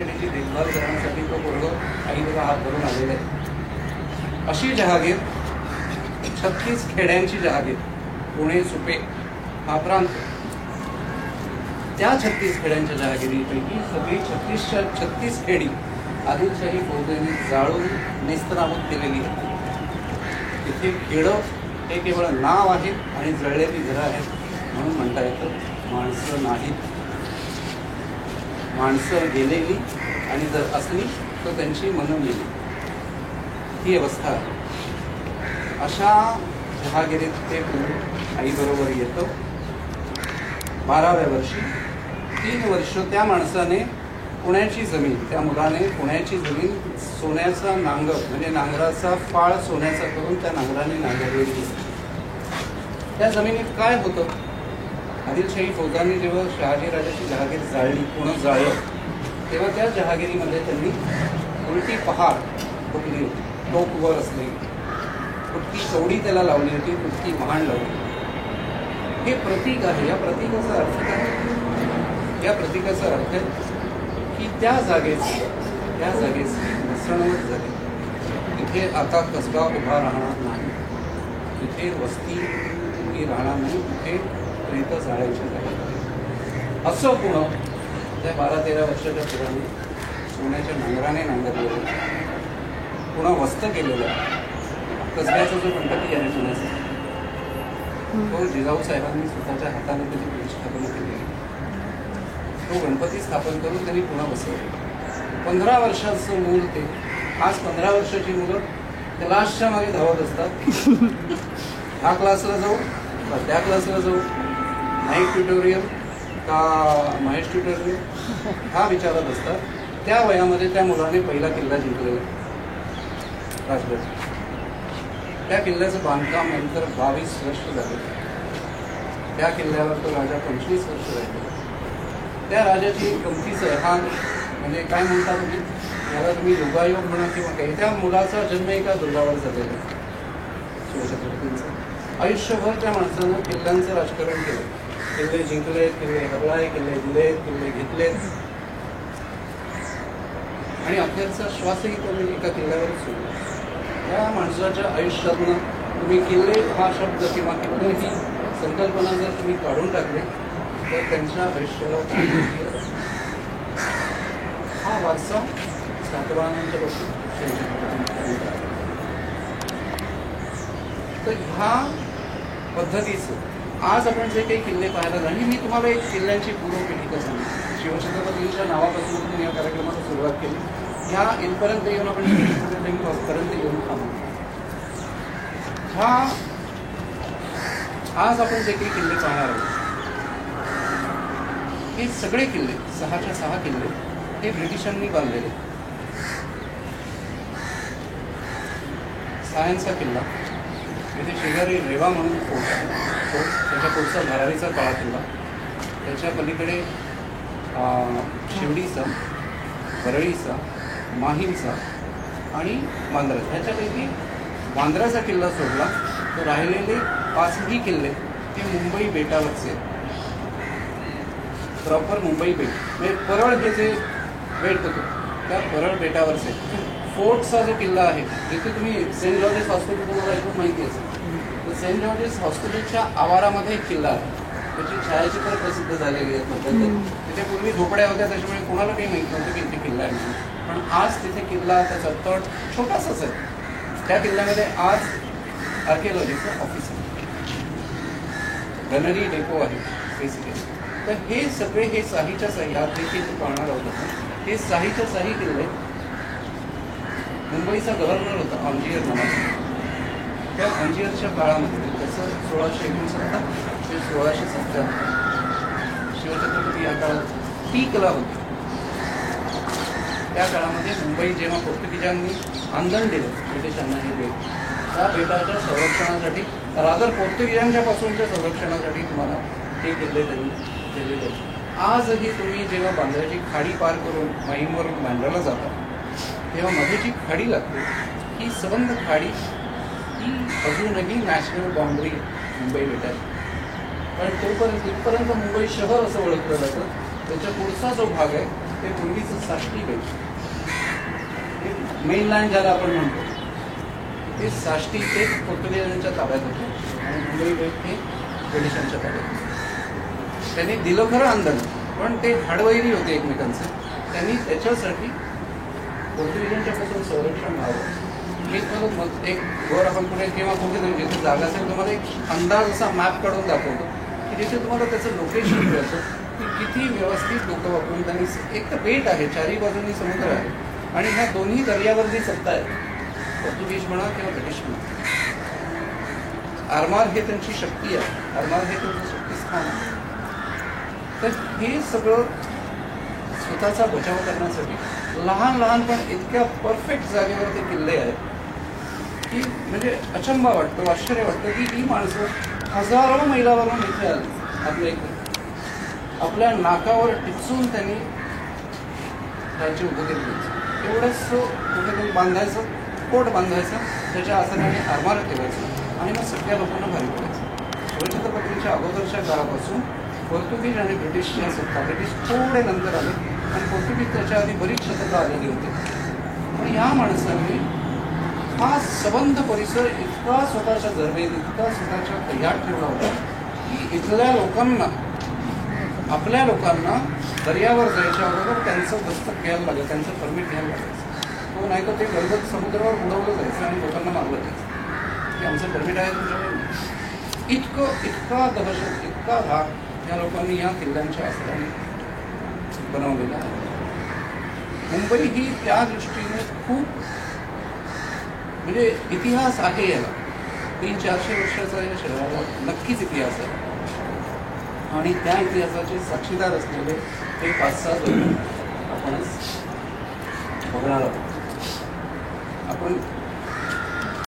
त्याची देखभाल करण्यासाठी तो पोरगं आई बघा हात धरून आलेला आहे. अशी जहागीर 36 खेड्यांची जहागीर, पुणे सुपे हा प्रांत, त्या 36 खेड्यांच्या जहागिरीपैकी सगळी 36 खेडी आदिलशाही फौजेने जाळून नेस्तनाबूत केलेली आहे. तिथे खेडं हे केवळ नाव आहे आणि जळलेली घरं आहेत म्हणून म्हणता येतं. माणसं नाहीत, माणसं गेलेली, आणि जर असली तर त्यांची मनं गेली, ही अवस्था आहे. अशा जहागिरीत ते आईबरोबर येतं. 12व्या वर्षी 3 वर्ष त्या माणसाने पुण्याची जमीन, त्या मुलाने पुण्याची जमीन सोन्याचा नांगर म्हणजे नांगराचा फाळ सोन्याचा करून त्या नांगराने नांगरलेली. त्या जमिनीत काय होतं? आदिलशाही फौजांनी जेव्हा शहाजीराजाची जहागीर जाळली, पुणं जाळलं, तेव्हा त्या जहागिरीमध्ये त्यांनी उलटी पहार फुटली होती, टोक वर असलेली, फुटकी चवडी त्याला लावली होती, फुटकी महाण लावली. हे प्रतीक आहे. या प्रतीकाचा अर्थ काय? या प्रतीकाचा अर्थ आहे की त्या जागेची घसरणवट झाली. तिथे आता कसबा उभा राहणार नाही, तिथे वस्ती ही राहणार नाही, तिथे प्रेत जाळायच्या जागा. असं पुणं त्या 12-13 वर्षाच्या पुराने सोन्याच्या नांगराने नांगरलेलं, पुन्हा वस्त केलेलं कसब्याचा जो गणपती आहे पुण्याचा, तो जिजाऊ साहेबांनी स्वतःच्या हाताने त्याची प्रतिष्ठापना केलेली. तो गणपती स्थापन करून त्यांनी पुन्हा बसवलं. 15 वर्षाचं मूल ते. आज 15 वर्षाची मुलं क्लासच्या मागे धावत असतात. ह्या क्लासला जाऊ का त्या क्लासला जाऊ, नाईट ट्युटोरियल का महेश ट्युटोरियल, हा विचारत असतात. त्या वयामध्ये त्या मुलाने पहिला किल्ला जिंकलेला राजगड. त्या किल्ल्याचं बांधकाम नंतर 22 वर्ष झाले. त्या किल्ल्यावर तो राजा 25 वर्ष राहिला. त्या राजाची गमतीच आहे, हा म्हणजे काय म्हणता तुम्ही याला, तुम्ही योगायोग म्हणा किंवा काही, त्या मुलाचा जन्म एका दुर्गावर झालेला. शिवछत्रपतींचा आयुष्यभर त्या माणसानं किल्ल्यांचं राजकारण केलं. किल्ले जिंकलेत, किल्ले हरलाय, किल्ले दिलेत, किल्ले घेतलेत, आणि अखेरचा श्वासही करून एका किल्ल्यावरच सोडला. या माणसाच्या आयुष्यातनं तुम्ही किल्ले हा शब्द किंवा किल्ले ही संकल्पना जर तुम्ही काढून टाकले तर त्यांच्या आयुष्याला हा वारसा सातवाहनांच्या बाबतीत. तर ह्या पद्धतीचं आज आपण जे काही किल्ले पाहायला नाही, मी तुम्हाला एक किल्ल्यांची पूर्वपीठिका सांगितली. शिवछत्रपतींच्या नावापासून आपण या कार्यक्रमाला सुरुवात केली. ह्या इथपर्यंत येऊन आपण पर्यंत येऊन थांबू. ह्या आज आपण जे काही किल्ले पाहणार आहोत, हे सगळे किल्ले 6च्या 6 किल्ले हे ब्रिटिशांनी बांधलेले. सायन्सचा किल्ला, इथे शेजारी रेवा म्हणून त्याच्या पुढचा भरारीचा काळा किल्ला, त्याच्या पलीकडे शिवडीचा, वरळीचा, माहीमचा आणि मांजरा. ह्याच्यापैकी मांजराचा किल्ला सोडला तर राहिलेले 5ही किल्ले हे मुंबई बेटावरचे, प्रॉपर मुंबई बेट म्हणजे परळ हे जे बेट होतं त्या परळ बेटावरचे. फोर्टचा जो किल्ला आहे, जिथे तुम्ही सेंट जॉर्जेस हॉस्पिटल तुम्हाला ऐकून माहिती असेल, तर सेंट जॉर्जेस हॉस्पिटलच्या आवारामध्ये एक किल्ला आहे. त्याची छायाचित्र प्रसिद्ध झालेली आहेत. तिथे पूर्वी झोपड्या होत्या, त्याच्यामुळे कोणाला काही माहीत नव्हतं की इथे किल्ला आहे. पण आज तिथे किल्ला, त्याचा तट छोटासाच आहे. त्या किल्ल्यामध्ये आज आर्किओलॉजीचं ऑफिस आहे, गनरी डेपो आहे बेसिकली. तर हे सगळे हे साहीच्या साही आज देखील पाहणार आहोत. हे साहीच्या साही किल्ले. मुंबईचा गव्हर्नर होता अंजियर नावाचा. त्या अंजियरच्या काळामध्ये त्याचं 1669 ते 1670 शिवछत्रपती या काळात पीकला होती. त्या काळामध्ये मुंबई जेव्हा पोर्तुगीजांनी आंदोलन दिलं ब्रिटिशांना हे बेट, त्या बेटाच्या संरक्षणासाठी, रादर पोर्तुगीजांच्या पासूनच्या संरक्षणासाठी तुम्हाला हे किल्ले त्यांनी दिलेले. आजही तुम्ही जेव्हा बांद्र्याची खाडी पार करून माहीमवरून बांद्र्याला जाता तेव्हा मध्ये जी खाडी लागते, ही सबंध खाडी ही अजूनही नॅशनल बाउंड्री मुंबई बेटाची. पण तोपर्यंत इथपर्यंत मुंबई शहर असं ओळखलं जातं. त्याच्या पुढचा जो भाग आहे ते पूर्वीचं साष्टी बेट, मेनलँड ज्याला आपण म्हणतो, ते साष्टी ते पोर्तुगीजांच्या ताब्यात होते आणि मुंबई बेट हे ब्रिटिशांच्या ताब्यात होते. त्यांनी दिलं खरं आंदोलन, पण ते हाडवैरी होते एकमेकांचे. त्यांनी त्याच्यासाठी पोर्तुगीजांच्यापासून संरक्षण व्हावं. मी तुम्हाला एक वर आपण पुढे किंवा कुठे जिथे जागा असेल तुम्हाला एक अंदाज असा मॅप काढून दाखवतो की जिथे तुम्हाला त्याचं लोकेशन मिळतं की किती व्यवस्थित डोकं वापरून त्यांनी. एक तर बेट आहे, चारही बाजूंनी समुद्र आहे आणि ह्या दोन्ही दर्यावर जी सत्ता आहे, पोर्तुगीज म्हणा किंवा ब्रिटिश म्हणा, आरमार हे त्यांची शक्ती आहे, आरमार हे त्यांचं शक्तिस्थान आहे. तर हे सगळं स्वतःचा बचाव करण्यासाठी लहान लहान पण इतक्या परफेक्ट जागेवर ते किल्ले आहेत की म्हणजे अचंबा वाटतो, आश्चर्य वाटतं की ही माणसं हजारो मैलावरून इथे आली आपल्या इकडे. आपल्या नाकावर टिचून त्यांनी राज्य उभं केलं. एवढंच कुठेतरी बांधायचं, कोट बांधायचं, त्याच्या आसनाने आरमार ठेवायचं आणि मग सगळ्या लोकांना भारी पडायचं. शिवछत्रपतींच्या अगोदरच्या काळापासून पोर्तुगीज आणि ब्रिटिशच्या सत्ता, ब्रिटिश थोडे नंतर आले आणि पोर्तुगीज त्याच्या आधी बरीच शतकं आलेली होती. पण या माणसांनी हा सबंध परिसर इतका स्वतःच्या जरबेत, इतका स्वतःच्या तयार ठेवला होता की इथल्या लोकांना, आपल्या लोकांना दर्यावर जायच्या अगोदर त्यांचं दस्तक घ्यायला लागेल, त्यांचं परमिट घ्यायला लागायचं. तो नाही तर ते गरजत समुद्रावर बुडवलं जायचं आणि लोकांना मारलं जायचं की आमचं परमिट आहे तुमच्याकडे. इतका दहशत, इतका धाक या लोकांनी या किल्ल्यांच्या आसराने बनवलेला आहे. मुंबई ही त्या दृष्टीने खूप म्हणजे इतिहास आहे. याला 300-400 वर्षाचा या शहराला नक्कीच इतिहास आहे आणि त्या इतिहासाचे साक्षीदार असलेले हे 5-6 जण आपणच बघणार आहोत. आपण